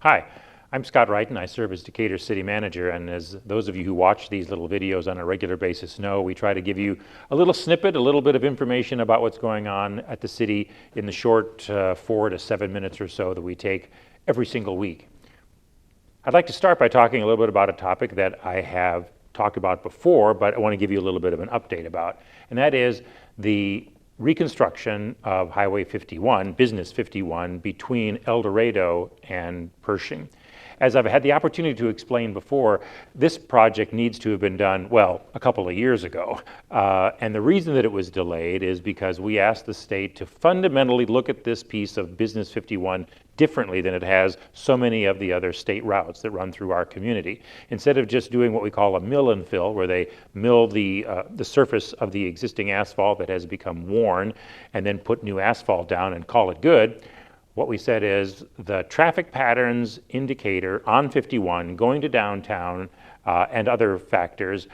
Hi, I'm Scott Wrighton. I serve as Decatur City Manager, and as those of you who watch these little videos on a regular basis know, we try to give you a little snippet, a little bit of information about what's going on at the city in the short 4 to 7 minutes or so that we take every single week. I'd like to start by talking a little bit about a topic that I have talked about before, but I want to give you a little bit of an update about, and that is the reconstruction of Highway 51, Business 51, between El Dorado and Pershing. As I've had the opportunity to explain before, this project needs to have been done, well, a couple of years ago. And the reason that it was delayed is because we asked the state to fundamentally look at this piece of Business 51 differently than it has so many of the other state routes that run through our community. Instead of just doing what we call a mill and fill, where they mill the surface of the existing asphalt that has become worn and then put new asphalt down and call it good, what we said is the traffic patterns indicator on 51 going to downtown and other factors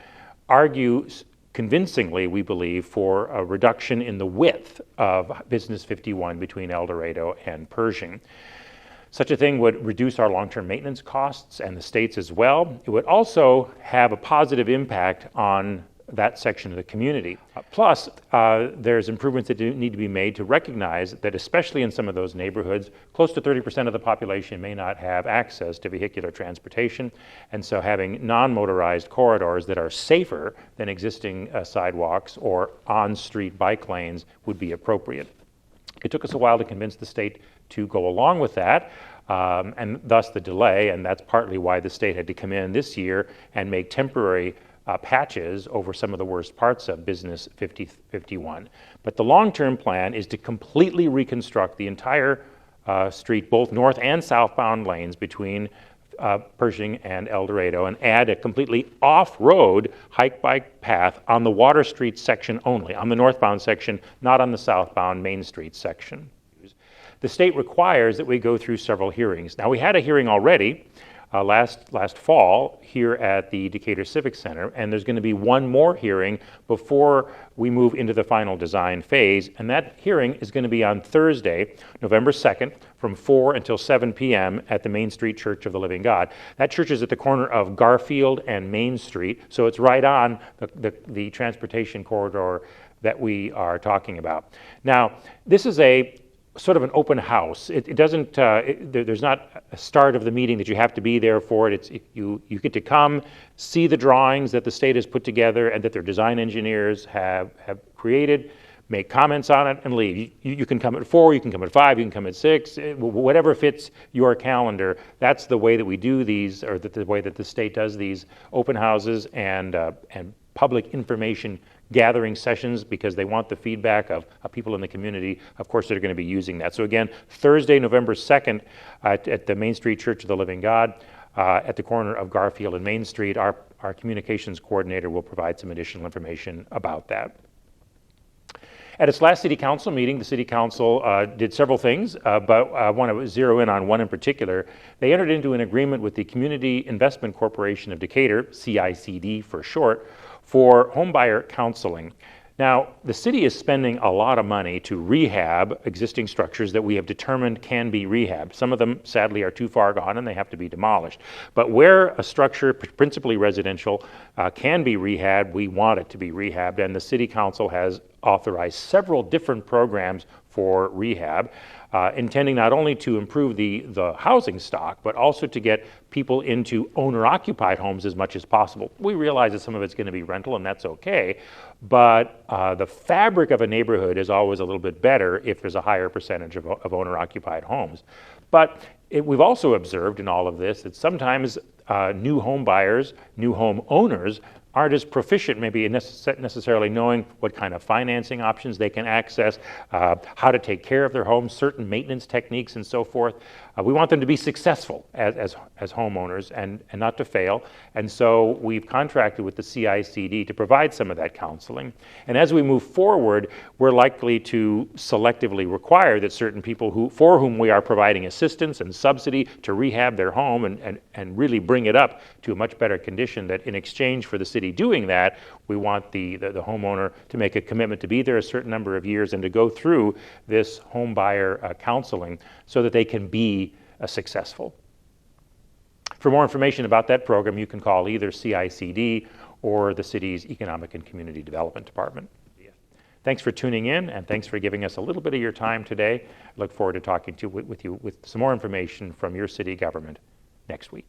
argue convincingly, we believe, for a reduction in the width of Business 51 between El Dorado and Pershing. Such a thing would reduce our long-term maintenance costs and the state's as well. It would also have a positive impact on that section of the community. Plus, there's improvements that need to be made to recognize that, especially in some of those neighborhoods, close to 30% of the population may not have access to vehicular transportation, and so having non-motorized corridors that are safer than existing sidewalks or on-street bike lanes would be appropriate. It took us a while to convince the state to go along with that, and thus the delay, and that's partly why the state had to come in this year and make temporary patches over some of the worst parts of Business 51. But the long-term plan is to completely reconstruct the entire street, both north and southbound lanes between Pershing and El Dorado, and add a completely off-road hike-bike path on the Water Street section only, on the northbound section, not on the southbound Main Street section. The state requires that we go through several hearings. Now, we had a hearing already last fall here at the Decatur Civic Center, and there's going to be one more hearing before we move into the final design phase, and that hearing is going to be on Thursday, November 2nd, from 4 until 7 p.m. at the Main Street Church of the Living God. That church is at the corner of Garfield and Main Street, so it's right on the transportation corridor that we are talking about. Now, this is a sort of an open house. It doesn't, there's not a start of the meeting that you have to be there for it. You get to come, see the drawings that the state has put together and that their design engineers have created, make comments on it, and leave. You can come at 4, you can come at 5, you can come at 6, whatever fits your calendar. That's the way that we do these, or the way that the state does these open houses and public information gathering sessions, because they want the feedback of people in the community, of course, that are going to be using that. So again, Thursday, November 2nd, at the Main Street Church of the Living God, at the corner of Garfield and Main Street, our communications coordinator will provide some additional information about that. At its last City Council meeting, the City Council did several things, but I want to zero in on one in particular. They entered into an agreement with the Community Investment Corporation of Decatur, CICD for short, for homebuyer counseling. Now, the city is spending a lot of money to rehab existing structures that we have determined can be rehabbed. Some of them, sadly, are too far gone and they have to be demolished. But where a structure, principally residential, can be rehabbed, we want it to be rehabbed, and the City Council has authorized several different programs for rehab, intending not only to improve the housing stock, but also to get people into owner-occupied homes as much as possible. We realize that some of it's going to be rental, and that's okay, but the fabric of a neighborhood is always a little bit better if there's a higher percentage of owner-occupied homes. But we've also observed in all of this that sometimes new home buyers, new home owners, aren't as proficient maybe necessarily knowing what kind of financing options they can access, how to take care of their homes, certain maintenance techniques and so forth. We want them to be successful as homeowners and not to fail. And so we've contracted with the CICD to provide some of that counseling. And as we move forward, we're likely to selectively require that certain people for whom we are providing assistance and subsidy to rehab their home and really bring it up to a much better condition, that in exchange for the city doing that, we want the homeowner to make a commitment to be there a certain number of years and to go through this home buyer counseling so that they can be successful. For more information about that program, you can call either CICD or the city's Economic and Community Development Department. Thanks for tuning in, and thanks for giving us a little bit of your time today. I look forward to talking with you with some more information from your city government next week.